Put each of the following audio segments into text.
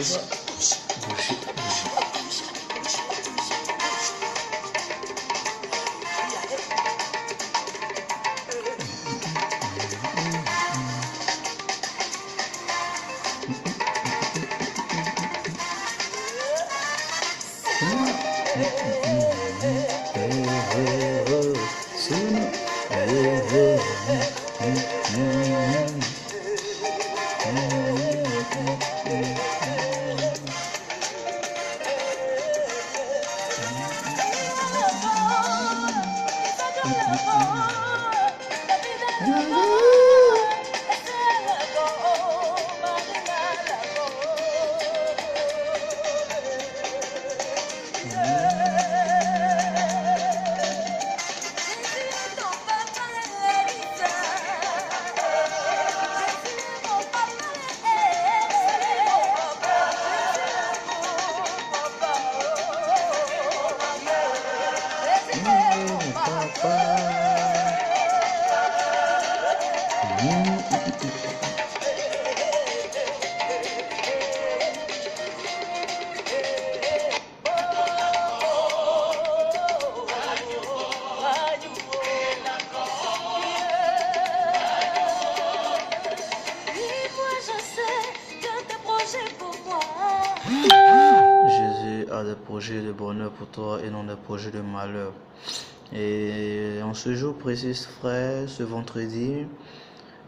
vois. Bouger, bouger. Jésus a des projets de bonheur pour toi et non des projets de malheur. Et en ce jour précis, frère, ce vendredi,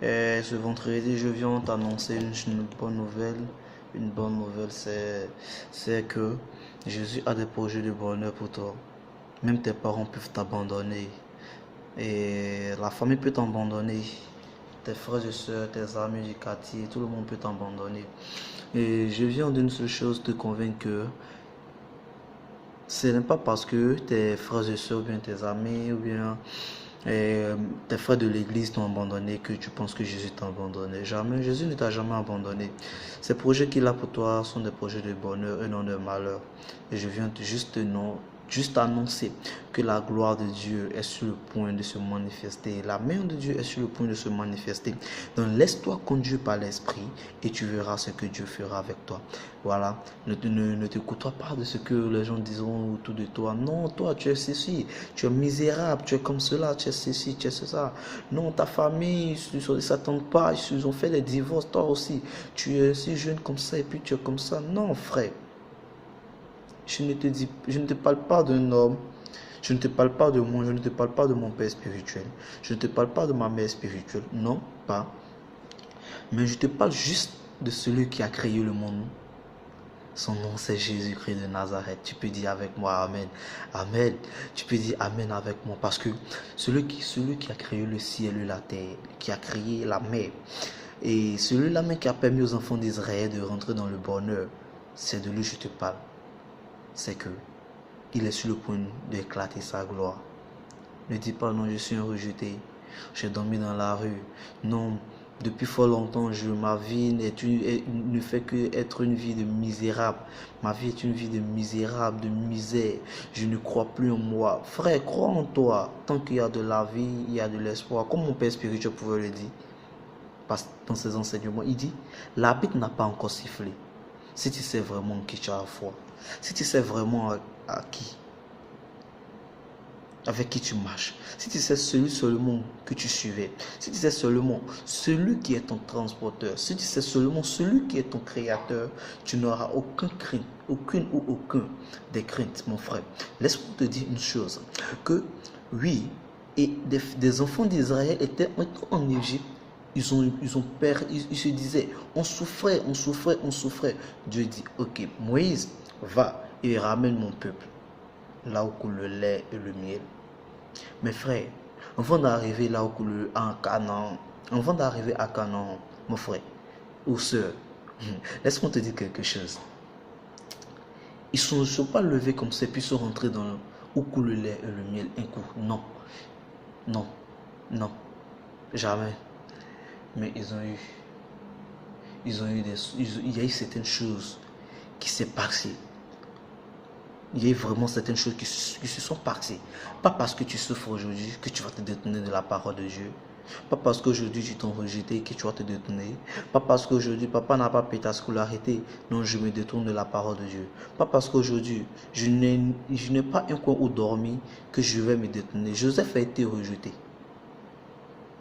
je viens t'annoncer une bonne nouvelle. Une bonne nouvelle, c'est que Jésus a des projets de bonheur pour toi. Même tes parents peuvent t'abandonner. Et la famille peut t'abandonner. Tes frères et soeurs, tes amis du quartier, tout le monde peut t'abandonner. Et je viens d'une seule chose te convaincre que ce n'est pas parce que tes frères et soeurs, ou bien tes amis, ou bien tes frères de l'église t'ont abandonné que tu penses que Jésus t'a abandonné. Jamais, Jésus ne t'a jamais abandonné. Ces projets qu'il a pour toi sont des projets de bonheur et non de malheur. Et je viens juste annoncer que la gloire de Dieu est sur le point de se manifester. La main de Dieu est sur le point de se manifester. Donc laisse-toi conduire par l'Esprit et tu verras ce que Dieu fera avec toi. Voilà, ne te côtoie pas de ce que les gens diront autour de toi. Non, toi tu es ceci, tu es misérable, tu es comme cela, tu es ceci, tu es ça. Non, ta famille, ils ne s'attendent pas, ils ont fait des divorces, toi aussi. Tu es si jeune comme ça et puis tu es comme ça. Non, frère. Je ne te parle pas d'un homme, je ne te parle pas de moi, je ne te parle pas de mon père spirituel, je ne te parle pas de ma mère spirituelle, non, pas. Mais je te parle juste de celui qui a créé le monde. Son nom c'est Jésus-Christ de Nazareth. Tu peux dire avec moi Amen. Amen. Tu peux dire Amen avec moi parce que celui qui a créé le ciel et la terre, qui a créé la mer, et celui-là même qui a permis aux enfants d'Israël de rentrer dans le bonheur, c'est de lui que je te parle. C'est que il est sur le point d'éclater sa gloire. Ne dis pas non, je suis un rejeté, j'ai dormi dans la rue. Non, depuis fort longtemps, ma vie ne fait que être une vie de misérable. Ma vie est une vie de misérable, de misère. Je ne crois plus en moi. Frère, crois en toi. Tant qu'il y a de la vie, il y a de l'espoir. Comme mon père spirituel pouvait le dire. Parce que dans ses enseignements, il dit, l'arbitre n'a pas encore sifflé. Si tu sais vraiment qui tu as foi, si tu sais vraiment avec qui tu marches, si tu sais celui seulement que tu suivais, si tu sais seulement celui qui est ton transporteur, si tu sais seulement celui qui est ton créateur, tu n'auras aucune des craintes, mon frère. Laisse-moi te dire une chose, que oui, et des enfants d'Israël étaient en Égypte. Ils se disaient, on souffrait. Dieu dit, ok, Moïse, va et ramène mon peuple là où coule le lait et le miel. Mes frères, avant d'arriver là où coule en Canaan, avant d'arriver à Canaan, mon frère ou soeur, laisse-moi te dire quelque chose. Ils ne sont pas levés comme ça, puis ils sont rentrés dans où coule le lait et le miel un coup. Non, non, non, jamais. Mais il y a eu certaines choses qui s'est passées. Il y a vraiment certaines choses qui se sont passées. Pas parce que tu souffres aujourd'hui que tu vas te détourner de la parole de Dieu. Pas parce qu'aujourd'hui tu t'en rejeté que tu vas te détourner. Pas parce qu'aujourd'hui papa n'a pas payé ta scolarité. Non, je me détourne de la parole de Dieu. Pas parce qu'aujourd'hui je n'ai pas un coin où dormir que je vais me détourner. Joseph a été rejeté.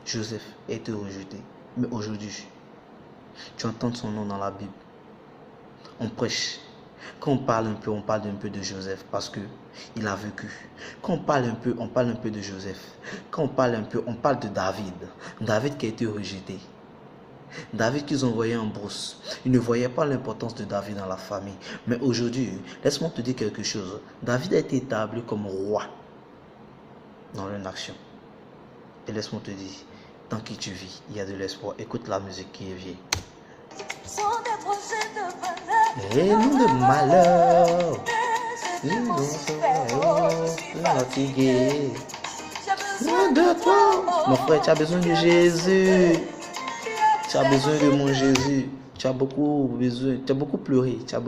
Joseph a été rejeté. Mais aujourd'hui, tu entends son nom dans la Bible. On prêche. Quand on parle un peu de Joseph parce que il a vécu. Quand on parle un peu de Joseph. Quand on parle un peu, on parle de David. David qui a été rejeté. David qu'ils ont envoyé en brousse. Ils ne voyaient pas l'importance de David dans la famille. Mais aujourd'hui, laisse-moi te dire quelque chose. David a été établi comme roi dans une action. Et laisse-moi te dire, tant que tu vis, il y a de l'espoir. Écoute la musique qui est vieille. Et nous de malheur, nous sommes fatigués. Loin de toi, mon frère, tu as besoin de Jésus. Tu as besoin de mon Jésus. Tu as beaucoup pleuré. Tu as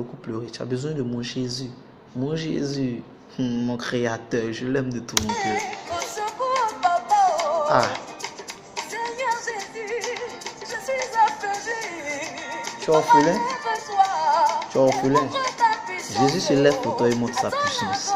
besoin de mon Jésus. Mon Jésus, mon Créateur, je l'aime de tout mon cœur. Ah. Tu es orphelin? Tu es orphelin. Jésus se lève pour toi et montre sa puissance.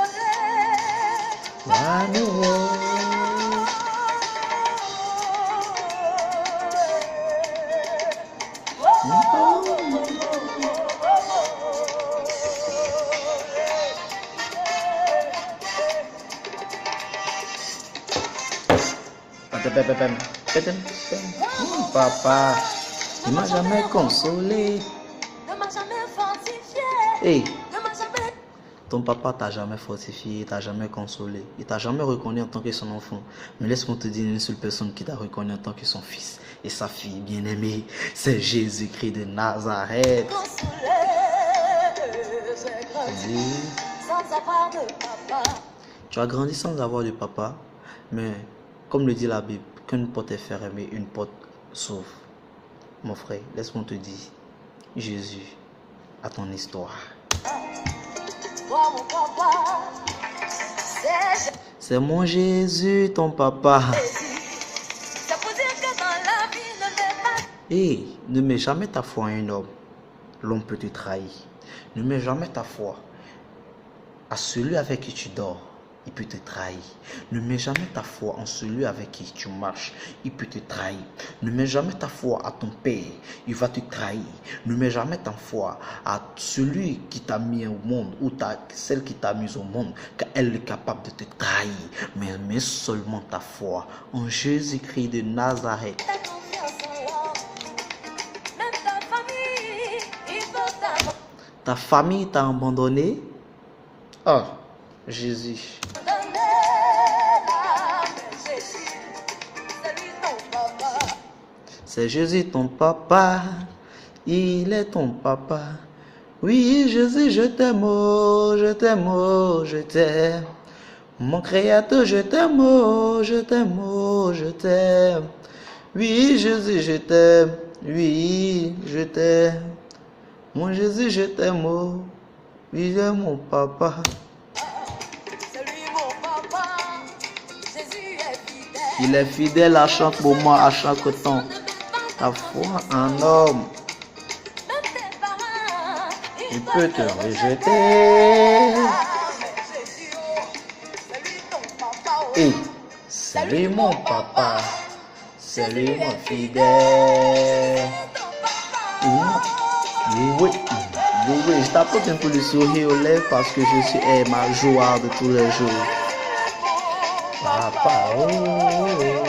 Papa, il m'a jamais consolé. Ne m'a jamais fortifié. Hey. Ton papa t'a jamais fortifié, il t'a jamais consolé, il t'a jamais reconnu en tant que son enfant. Mais laisse-moi te dire une seule personne qui t'a reconnu en tant que son fils et sa fille bien-aimée, c'est Jésus-Christ de Nazareth. Tu as grandi sans avoir de papa, mais comme le dit la Bible, qu'une porte est fermée, une porte s'ouvre. Mon frère, laisse-moi te dire, Jésus a ton histoire. C'est mon Jésus, ton papa. Et ne mets jamais ta foi en un homme. L'homme peut te trahir. Ne mets jamais ta foi à celui avec qui tu dors. Il peut te trahir. Ne mets jamais ta foi en celui avec qui tu marches. Il peut te trahir. Ne mets jamais ta foi à ton père. Il va te trahir. Ne mets jamais ta foi à celui qui t'a mis au monde ou celle qui t'a mis au monde, car elle est capable de te trahir. Mais mets seulement ta foi en Jésus-Christ de Nazareth. Ta famille t'a abandonné. Oh, Jésus. C'est Jésus ton papa, il est ton papa. Oui, Jésus, je t'aime, oh, je t'aime, oh, je t'aime. Mon Créateur, je t'aime, oh, je t'aime, oh, je t'aime. Oui, Jésus, je t'aime, oui, je t'aime. Mon Jésus, je t'aime, oh, oui, il est mon papa. Il est fidèle à chaque moment, à chaque temps. Ta foi en homme, il peut te rejeter. Et c'est lui mon papa, c'est lui mon fidèle. Oui, je t'apporte un peu de sourire aux lèvres parce que Jésus est ma joie de tous les jours. Papa, oh.